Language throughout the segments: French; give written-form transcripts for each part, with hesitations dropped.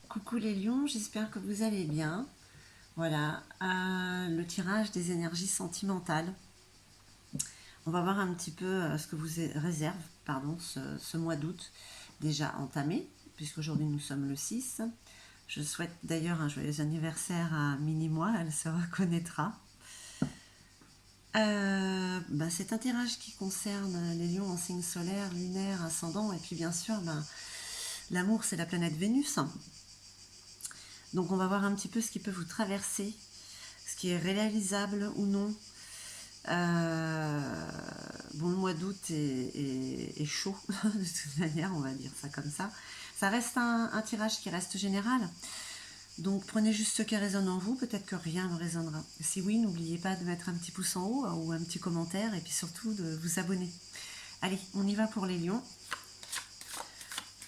Coucou les lions, j'espère que vous allez bien. Voilà, le tirage des énergies sentimentales. On va voir un petit peu ce que vous réserve ce mois d'août déjà entamé, puisqu'aujourd'hui nous sommes le 6. Je souhaite d'ailleurs un joyeux anniversaire à Mini-moi, elle se reconnaîtra. C'est un tirage qui concerne les lions en signe solaire, lunaire, ascendant, et puis bien sûr, l'amour c'est la planète Vénus. Donc on va voir un petit peu ce qui peut vous traverser, ce qui est réalisable ou non. Le mois d'août est chaud, de toute manière, on va dire ça comme ça. Ça reste un tirage qui reste général. Donc prenez juste ce qui résonne en vous, peut-être que rien ne résonnera. Si oui, n'oubliez pas de mettre un petit pouce en haut ou un petit commentaire et puis surtout de vous abonner. Allez, on y va pour les lions.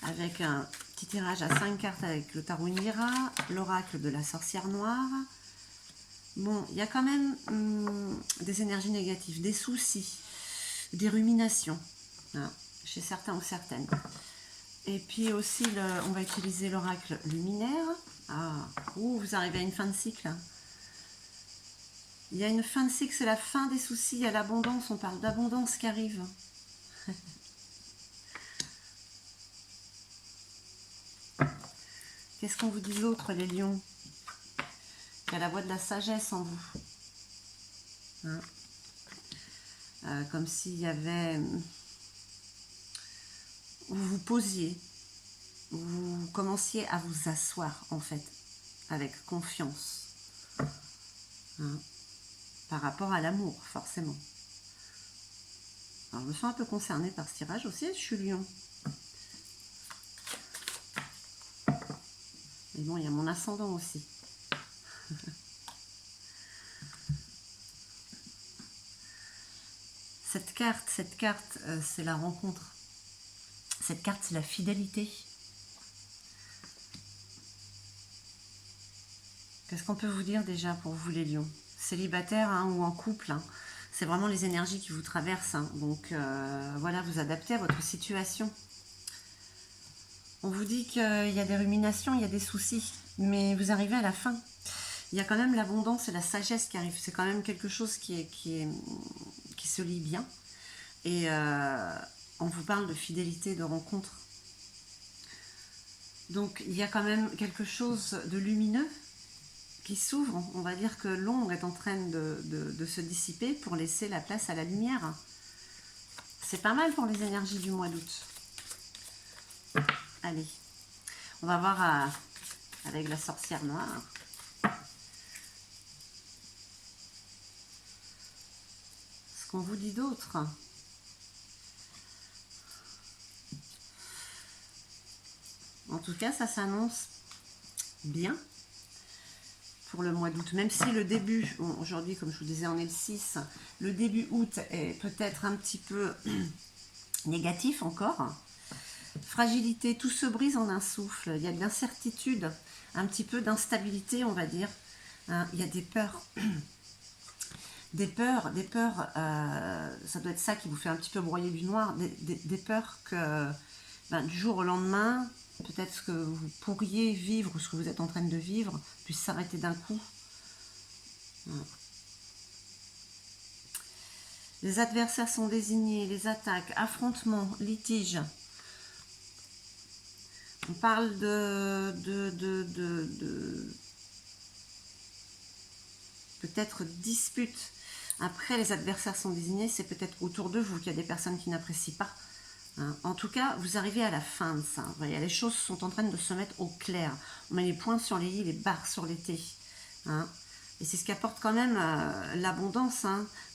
Avec un petit tirage à 5 cartes avec le tarot Indira, l'oracle de la sorcière noire. Bon, il y a quand même des énergies négatives, des soucis, des ruminations, hein, chez certains ou certaines. Et puis aussi, on va utiliser l'oracle luminaire. Vous arrivez à une fin de cycle. Il y a une fin de cycle, c'est la fin des soucis, il y a l'abondance, on parle d'abondance qui arrive. Qu'est-ce qu'on vous dit d'autre, les lions? Il y a la voix de la sagesse en vous. Hein, comme s'il y avait... Vous vous posiez, vous commenciez à vous asseoir, en fait, avec confiance. Hein, par rapport à l'amour, forcément. Alors, je me sens un peu concernée par ce tirage aussi, je suis lion. Mais bon, il y a mon ascendant aussi. Cette carte, c'est la rencontre. Cette carte, c'est la fidélité. Qu'est-ce qu'on peut vous dire déjà pour vous les lions? Célibataire ou en couple, c'est vraiment les énergies qui vous traversent. Donc voilà, vous adaptez à votre situation. On vous dit qu'il y a des ruminations, il y a des soucis, mais vous arrivez à la fin. Il y a quand même l'abondance et la sagesse qui arrivent. C'est quand même quelque chose qui se lie bien. Et on vous parle de fidélité, de rencontre. Donc il y a quand même quelque chose de lumineux qui s'ouvre. On va dire que l'ombre est en train de se dissiper pour laisser la place à la lumière. C'est pas mal pour les énergies du mois d'août. Allez, on va voir avec la sorcière noire. Ce qu'on vous dit d'autre. En tout cas, ça s'annonce bien pour le mois d'août. Même si le début, aujourd'hui, comme je vous disais, on est le 6, le début août est peut-être un petit peu négatif encore. Fragilité, tout se brise en un souffle. Il y a de l'incertitude, un petit peu d'instabilité, on va dire. Il y a des peurs. Des peurs, ça doit être ça qui vous fait un petit peu broyer du noir. Des peurs que du jour au lendemain, peut-être ce que vous pourriez vivre ou ce que vous êtes en train de vivre puisse s'arrêter d'un coup. Les adversaires sont désignés, les attaques, affrontements, litiges. On parle peut-être disputes. Après, les adversaires sont désignés, c'est peut-être autour de vous qu'il y a des personnes qui n'apprécient pas. En tout cas, vous arrivez à la fin de ça. Voyez, les choses sont en train de se mettre au clair. On met les points sur les i, les barres sur les t. Et c'est ce qui apporte quand même l'abondance.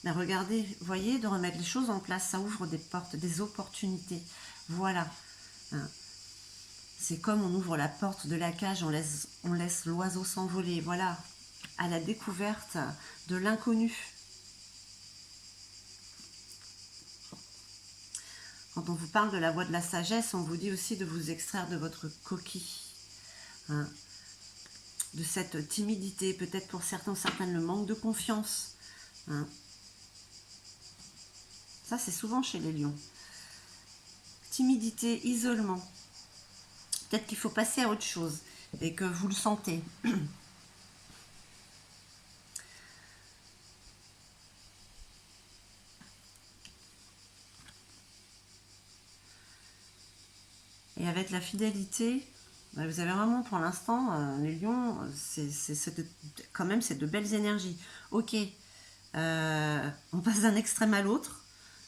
Mais regardez, voyez, de remettre les choses en place, ça ouvre des portes, des opportunités. Voilà. C'est comme on ouvre la porte de la cage, on laisse l'oiseau s'envoler. Voilà, à la découverte de l'inconnu. Quand on vous parle de la voie de la sagesse, on vous dit aussi de vous extraire de votre coquille. De cette timidité, peut-être pour certains, certaines, le manque de confiance. Ça, c'est souvent chez les lions. Timidité, isolement. Peut-être qu'il faut passer à autre chose. et que vous le sentez. Et avec la fidélité, vous avez vraiment pour l'instant, les lions, quand même c'est de belles énergies. Ok, on passe d'un extrême à l'autre,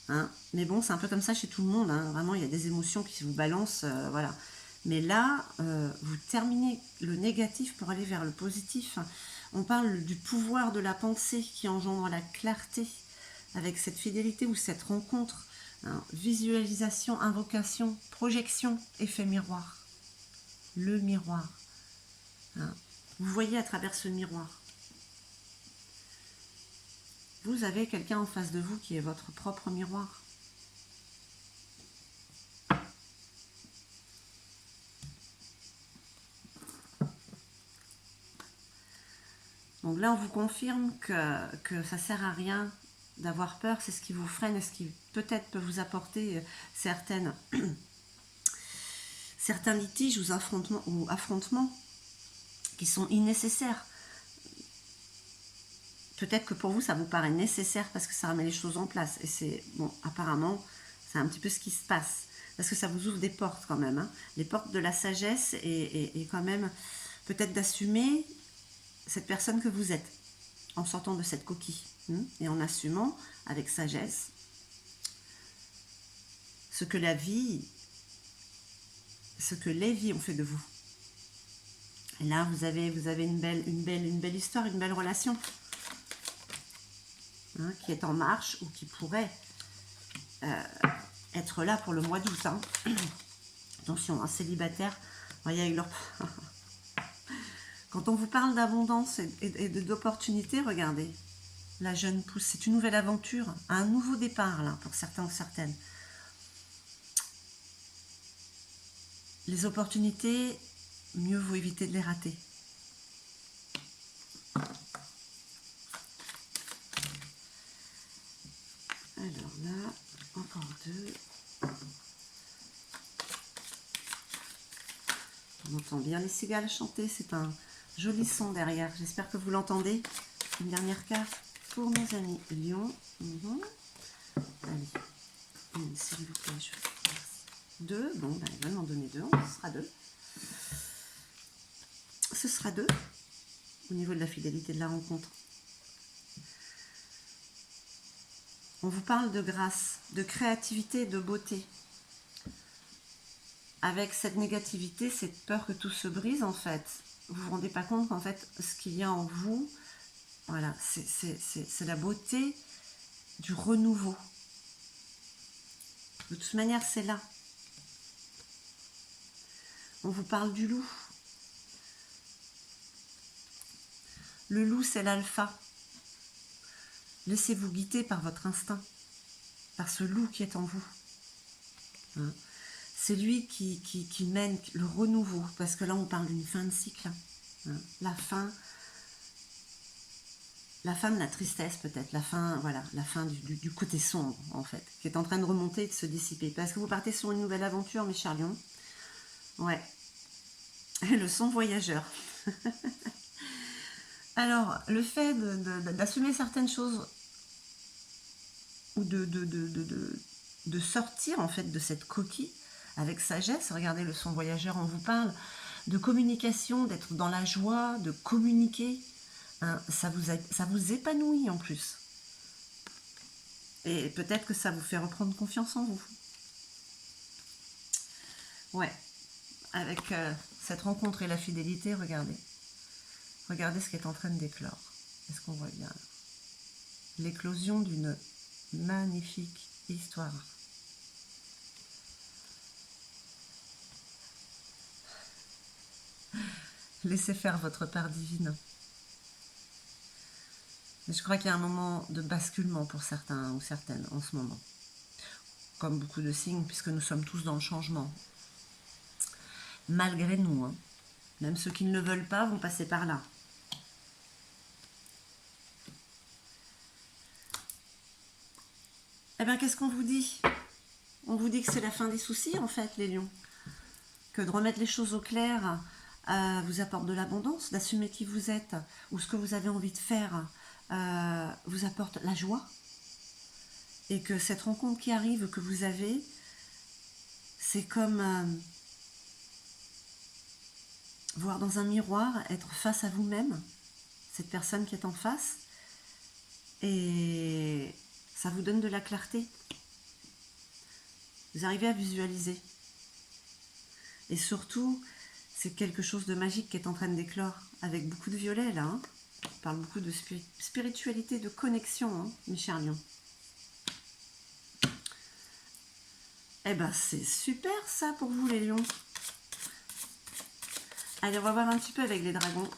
hein, mais bon c'est un peu comme ça chez tout le monde, hein, vraiment il y a des émotions qui vous balancent, voilà. Mais là, vous terminez le négatif pour aller vers le positif. On parle du pouvoir de la pensée qui engendre la clarté avec cette fidélité ou cette rencontre. Hein, visualisation, invocation, projection, effet miroir. Le miroir. Hein, vous voyez à travers ce miroir. Vous avez quelqu'un en face de vous qui est votre propre miroir. Donc là, on vous confirme que ça ne sert à rien d'avoir peur, c'est ce qui vous freine et ce qui peut-être peut vous apporter certains litiges ou affrontements qui sont innécessaires. Peut-être que pour vous, ça vous paraît nécessaire parce que ça remet les choses en place. Et c'est, bon, apparemment, c'est un petit peu ce qui se passe. Parce que ça vous ouvre des portes quand même. Hein. Les portes de la sagesse et quand même peut-être d'assumer cette personne que vous êtes en sortant de cette coquille. Et en assumant avec sagesse ce que la vie, ce que les vies ont fait de vous. Et là, vous avez une belle histoire, une belle relation. Hein, qui est en marche ou qui pourrait être là pour le mois d'août. Hein. Attention, un célibataire, il y a eu leur... Quand on vous parle d'abondance et d'opportunités, regardez, la jeune pousse, c'est une nouvelle aventure, un nouveau départ là, pour certains ou certaines. Les opportunités, mieux vaut éviter de les rater. Alors là, encore deux. On entend bien les cigales chanter, c'est un joli son derrière. J'espère que vous l'entendez. Une dernière carte pour mes amis Lion. Allez, s'il vous plaît, je vais faire deux. Bon, ben, il va m'en donner deux, ce sera deux. Ce sera deux au niveau de la fidélité de la rencontre. On vous parle de grâce, de créativité et de beauté. Avec cette négativité, cette peur que tout se brise, en fait, vous vous rendez pas compte qu'en fait, ce qu'il y a en vous, voilà, c'est la beauté du renouveau. De toute manière, c'est là. On vous parle du loup. Le loup, c'est l'alpha. Laissez-vous guider par votre instinct, par ce loup qui est en vous. Hein, c'est lui qui mène le renouveau, parce que là, on parle d'une fin de cycle. Hein, la fin de la tristesse peut-être, la fin du côté sombre en fait, qui est en train de remonter et de se dissiper. Parce que vous partez sur une nouvelle aventure, mes chers lions. Ouais. Le son voyageur. Alors, le fait d'assumer certaines choses ou de sortir en fait de cette coquille avec sagesse, regardez le son voyageur, on vous parle de communication, d'être dans la joie, de communiquer. Hein, ça vous épanouit en plus. Et peut-être que ça vous fait reprendre confiance en vous. Ouais. Avec cette rencontre et la fidélité, regardez. Regardez ce qui est en train d'éclore. Est-ce qu'on voit bien? L'éclosion d'une magnifique histoire. Laissez faire votre part divine. Mais je crois qu'il y a un moment de basculement pour certains ou certaines en ce moment. Comme beaucoup de signes, puisque nous sommes tous dans le changement. Malgré nous, hein. Même ceux qui ne le veulent pas vont passer par là. Eh bien, qu'est-ce qu'on vous dit? On vous dit que c'est la fin des soucis, en fait, les lions. Que de remettre les choses au clair vous apporte de l'abondance, d'assumer qui vous êtes ou ce que vous avez envie de faire vous apporte la joie. Et que cette rencontre qui arrive, que vous avez, c'est comme voir dans un miroir, être face à vous-même, cette personne qui est en face, et ça vous donne de la clarté. Vous arrivez à visualiser. Et surtout, c'est quelque chose de magique qui est en train d'éclore, avec beaucoup de violet là. Hein. On parle beaucoup de spiritualité, de connexion, hein, mes chers lions. Eh ben, c'est super ça pour vous les lions. Allez, on va voir un petit peu avec les dragons,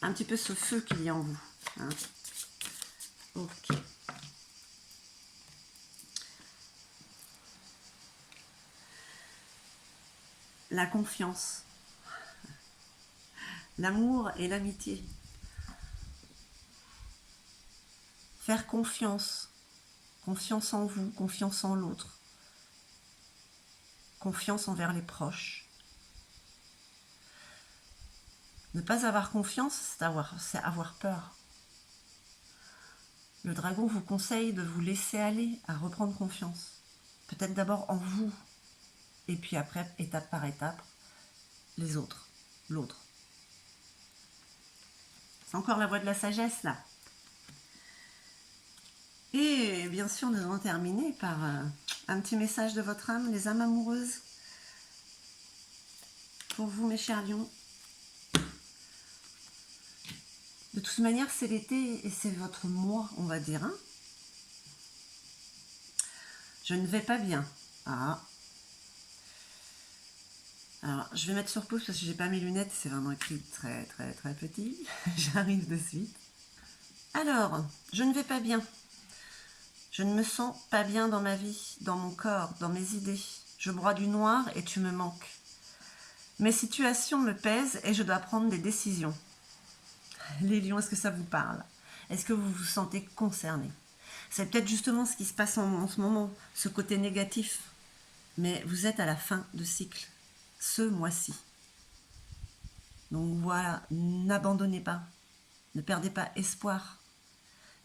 un petit peu ce feu qu'il y a en vous. Hein. Ok. La confiance, l'amour et l'amitié. Faire confiance, confiance en vous, confiance en l'autre, confiance envers les proches. Ne pas avoir confiance, c'est avoir peur. Le dragon vous conseille de vous laisser aller à reprendre confiance. Peut-être d'abord en vous, et puis après, étape par étape, les autres, l'autre. C'est encore la voie de la sagesse, là. Et bien sûr, nous allons terminer par un petit message de votre âme, les âmes amoureuses. Pour vous, mes chers lions. De toute manière, c'est l'été et c'est votre mois, on va dire. Hein. Je ne vais pas bien. Ah. Alors, je vais mettre sur pause parce que j'ai pas mes lunettes. C'est vraiment écrit très, très, très petit. J'arrive de suite. Alors, je ne vais pas bien. Je ne me sens pas bien dans ma vie, dans mon corps, dans mes idées. Je broie du noir et tu me manques. Mes situations me pèsent et je dois prendre des décisions. Les lions, est-ce que ça vous parle? Est-ce que vous vous sentez concerné? C'est peut-être justement ce qui se passe en ce moment, ce côté négatif. Mais vous êtes à la fin de cycle, ce mois-ci. Donc voilà, n'abandonnez pas, ne perdez pas espoir,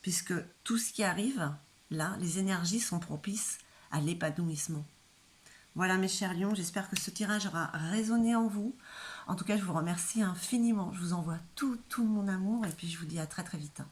puisque tout ce qui arrive, là, les énergies sont propices à l'épanouissement. Voilà mes chers lions, j'espère que ce tirage aura résonné en vous. En tout cas, je vous remercie infiniment. Je vous envoie tout mon amour et puis je vous dis à très très vite.